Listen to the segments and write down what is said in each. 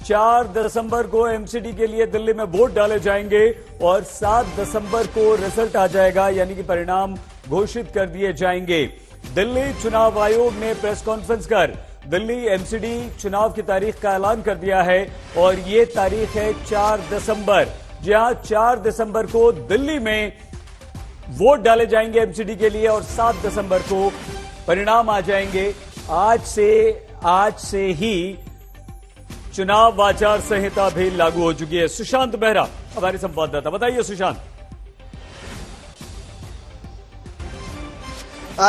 4 दिसंबर को एमसीडी के लिए दिल्ली में वोट डाले जाएंगे और 7 दिसंबर को रिजल्ट आ जाएगा, यानी कि परिणाम घोषित कर दिए जाएंगे। दिल्ली चुनाव आयोग ने प्रेस कॉन्फ्रेंस कर दिल्ली एमसीडी चुनाव की तारीख का ऐलान कर दिया है और ये तारीख है 4 दिसंबर। जी हां, 4 दिसंबर को दिल्ली में वोट डाले जाएंगे एमसीडी के लिए और 7 दिसंबर को परिणाम आ जाएंगे। आज से ही चुनाव आचार संहिता भी लागू हो चुकी है। सुशांत बेहरा हमारे संवाददाता, बताइए सुशांत।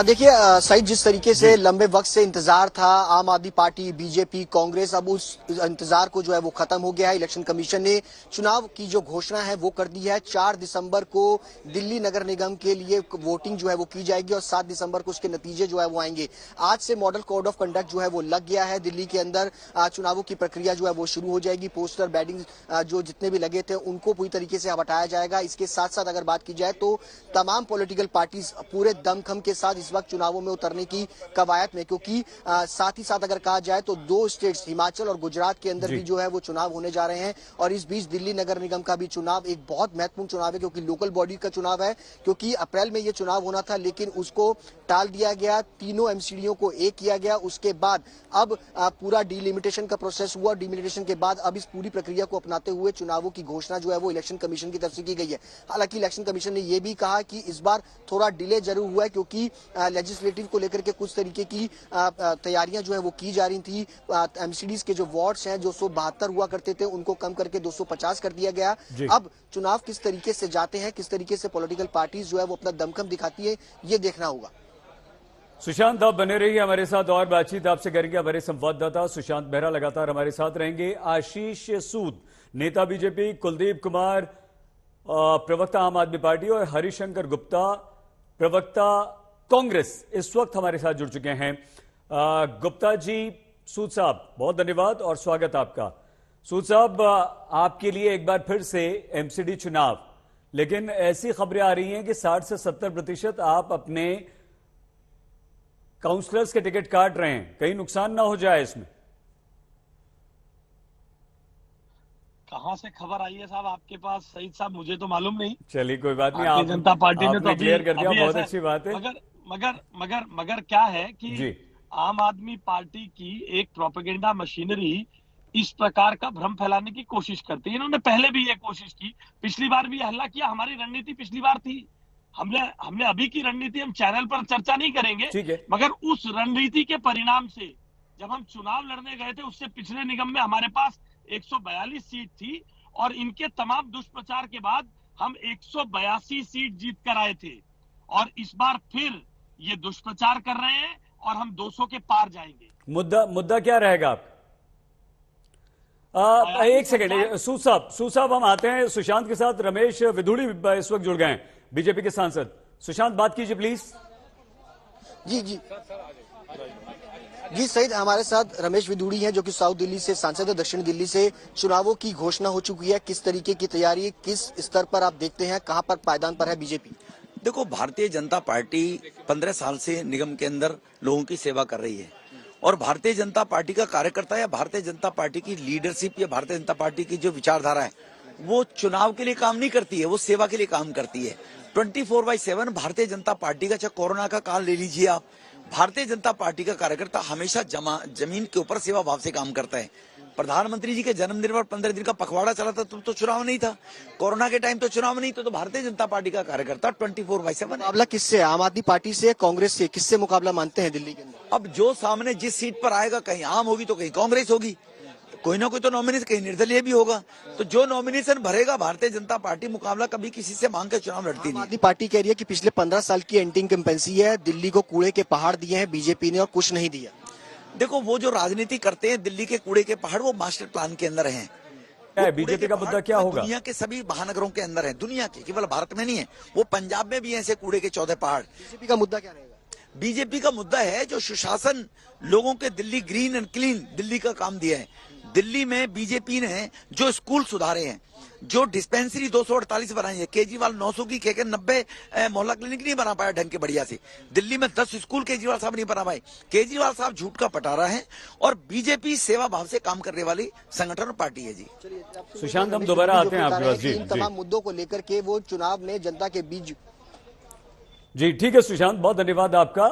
देखिए सईद, जिस तरीके से लंबे वक्त से इंतजार था आम आदमी पार्टी, बीजेपी, कांग्रेस, अब उस इंतजार को जो है वो खत्म हो गया है। इलेक्शन कमीशन ने चुनाव की जो घोषणा है वो कर दी है। 4 दिसंबर को दिल्ली नगर निगम के लिए वोटिंग जो है वो की जाएगी और 7 दिसंबर को उसके नतीजे जो है वो आएंगे। आज से मॉडल कोड ऑफ कंडक्ट जो है वो लग गया है। दिल्ली के अंदर चुनावों की प्रक्रिया जो है वो शुरू हो जाएगी। पोस्टर, बैडिंग जो जितने भी लगे थे उनको पूरी तरीके से हटाया जाएगा। इसके साथ साथ अगर बात की जाए तो तमाम पॉलिटिकल पार्टीज पूरे दमखम के साथ इस वक्त चुनावों में उतरने की कवायद में, क्योंकि साथ ही साथ अगर कहा जाए तो 2 स्टेट्स हिमाचल और गुजरात के अंदर भी जो है वो चुनाव होने जा रहे हैं। और इस बीच दिल्ली नगर निगम का भी चुनाव एक बहुत महत्वपूर्ण चुनाव है, क्योंकि लोकल बॉडी का चुनाव है। क्योंकि अप्रैल में यह चुनाव होना था लेकिन उसको टाल दिया गया, तीनों एमसीडीओ को एक किया गया। उसके बाद अब पूरा डिलिमिटेशन का प्रोसेस हुआ। डिलिमिटेशन के बाद अब इस पूरी प्रक्रिया को अपनाते हुए चुनावों की घोषणा जो है वो इलेक्शन कमीशन की तरफ से की गई है। हालांकि इलेक्शन कमीशन ने यह भी कहा कि इस बार थोड़ा डिले जरूर हुआ है, क्योंकि लेजिस्लेटिव को लेकर के कुछ तरीके की तैयारियां जो है वो की जा रही थी। एमसीडीज के जो वार्ड्स हैं जो 172 हुआ करते थे उनको कम करके 250 कर दिया गया। अब चुनाव किस तरीके से जाते हैं, किस तरीके से पॉलिटिकल पार्टीज जो है वो अपना दमखम दिखाती है, ये देखना होगा। सुशांत, आप बने रहिए हमारे साथ और बातचीत आपसे करेंगे। हमारे संवाददाता सुशांत बेहरा लगातार हमारे साथ रहेंगे। आशीष सूद, नेता बीजेपी, कुलदीप कुमार, प्रवक्ता आम आदमी पार्टी, और हरिशंकर गुप्ता, प्रवक्ता कांग्रेस, इस वक्त हमारे साथ जुड़ चुके हैं। गुप्ता जी, सूद साहब, बहुत धन्यवाद और स्वागत आपका। सूद साहब, आपके लिए एक बार फिर से एमसीडी चुनाव, लेकिन ऐसी खबरें आ रही हैं कि 60 से 70% आप अपने काउंसलर्स के टिकट काट रहे हैं। कहीं नुकसान ना हो जाए इसमें? कहां से खबर आई है साहब आपके पास सईद साहब, मुझे तो मालूम नहीं। चलिए कोई बात नहीं, भारतीय जनता पार्टी ने तो क्लियर कर दिया, बहुत अच्छी बात है। मगर क्या है कि आम आदमी पार्टी की एक प्रोपेगेंडा मशीनरी इस प्रकार का भ्रम फैलाने की कोशिश करती है। इन्होंने पहले भी ये कोशिश की, पिछली बार भी हल्ला किया। हमारी रणनीति पिछली बार थी, हमने अभी की रणनीति हम चैनल पर चर्चा नहीं करेंगे, मगर उस रणनीति के परिणाम से जब हम चुनाव लड़ने गए थे उससे पिछले निगम में हमारे पास 142 सीट थी और इनके तमाम दुष्प्रचार के बाद हम 182 सीट जीत कर आए थे। और इस बार फिर ये दुष्प्रचार कर रहे हैं और हम 200 के पार जाएंगे। मुद्दा क्या रहेगा आप? एक सेकंड सूद साहब, हम आते हैं सुशांत के साथ। रमेश विधुड़ी इस वक्त जुड़ गए हैं, बीजेपी के सांसद। सुशांत, बात कीजिए प्लीज। जी सईद, हमारे साथ रमेश विधुड़ी हैं जो कि साउथ दिल्ली से सांसद है, दक्षिण दिल्ली से। चुनावों की घोषणा हो चुकी है, किस तरीके की तैयारी, किस स्तर पर आप देखते हैं, कहां पर पायदान पर है बीजेपी? देखो, भारतीय जनता पार्टी 15 साल से निगम के अंदर लोगों की सेवा कर रही है और भारतीय जनता पार्टी का कार्यकर्ता या भारतीय जनता पार्टी की लीडरशिप या भारतीय जनता पार्टी की जो विचारधारा है वो चुनाव के लिए काम नहीं करती है, वो सेवा के लिए काम करती है। 24/7 भारतीय जनता पार्टी का, चाहे कोरोना का काल ले लीजिए आप, भारतीय जनता पार्टी का कार्यकर्ता हमेशा जमीन के ऊपर सेवा भाव से काम करता है। प्रधानमंत्री जी के जन्मदिन पर 15 दिन का पखवाड़ा चला था तो चुनाव नहीं था, कोरोना के टाइम तो चुनाव नहीं था। तो भारतीय जनता पार्टी का कार्यकर्ता 24/7। मुकाबला किससे, आम आदमी पार्टी से, कांग्रेस से, किससे मुकाबला मानते हैं दिल्ली के अंदर? अब जो सामने जिस सीट पर आएगा, कहीं आम होगी तो कहीं कांग्रेस होगी, कोई ना कोई तो नॉमिनेशन, कहीं निर्दलीय भी होगा। तो जो नॉमिनेशन भरेगा, भारतीय जनता पार्टी मुकाबला कभी किसी से मांग के चुनाव लड़ती नहीं। आम आदमी पार्टी कह रही है कि पिछले 15 साल की एंटी इनकम्बेंसी है, दिल्ली को कूड़े के पहाड़ दिए हैं बीजेपी ने और कुछ नहीं दिया। देखो, वो जो राजनीति करते हैं दिल्ली के कूड़े के पहाड़, वो मास्टर प्लान के अंदर हैं। बीजेपी का मुद्दा क्या होगा? दुनिया के सभी महानगरों के अंदर है, दुनिया के, केवल भारत में नहीं है। वो पंजाब में भी ऐसे कूड़े के 14 पहाड़। बीजेपी का मुद्दा क्या रहेगा? बीजेपी का मुद्दा है जो सुशासन, लोगों के Delhi green and clean Delhi का काम दिया है। दिल्ली में बीजेपी ने जो स्कूल सुधारे हैं, जो डिस्पेंसरी 248 बनाई है, केजरीवाल 900 की कह के 90 मोहल्ला क्लिनिक नहीं बना पाया ढंग के बढ़िया से। दिल्ली में 10 स्कूल केजरीवाल साहब नहीं बना पाए। केजरीवाल साहब झूठ का पटारा है और बीजेपी सेवा भाव से काम करने वाली संगठन और पार्टी है जी। सुशांत, हम दोबारा आते हैं आपके पास जी। इन तमाम मुद्दों को लेकर के वो चुनाव में जनता के बीच जी ठीक है सुशांत, बहुत धन्यवाद आपका।